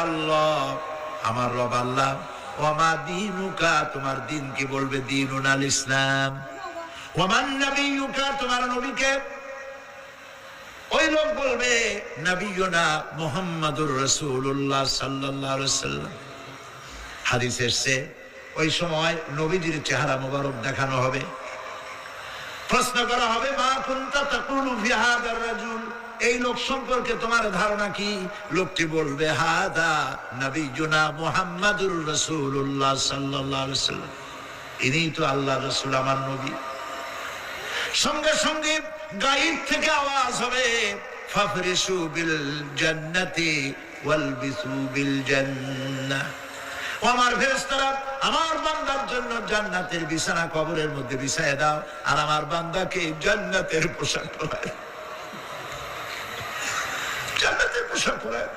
আল্লাহ, আমার রব আল্লাহ। ওমা দীনুকা, তোমার দিন কি? বলবে দীনুন আল ইসলাম। ওমান নবিয়ুকা, তোমার নবীকে? ওই লোক বলবে নবিয়ুনা মুহাম্মাদুর রাসূলুল্লাহ সাল্লাল্লাহু আলাইহি ওয়াসাল্লাম। হাদিস এসেছে ওই সময় নবীজির চেহারা মোবারক দেখানো হবে, প্রশ্ন করা হবে মা কুনতা তাকুলু ফি হাদার রাজুল, এই লোক সম্পর্কে তোমার ধারণা কি? লোকটি বলবে হাদা নবিয়ুনা মুহাম্মাদুর রাসূলুল্লাহ সাল্লাল্লাহু আলাইহি ওয়াসাল্লাম, ইনি তো আল্লাহর রাসূল, আমার নবী। সঙ্গে সঙ্গে গায়েব থেকে আওয়াজ হবে ফাফরিশু বিল জান্নাতি ওয়ালবিসু বিল জান্নাহ, ও আমার ফেরেশতারা, আমার বান্দার জন্য জান্নাতের বিছানা কবরের মধ্যে বিছায় দাও, আর আমার বান্দাকে জান্নাতের পোশাক পরায়, জান্নাতের পোশাক পরায়।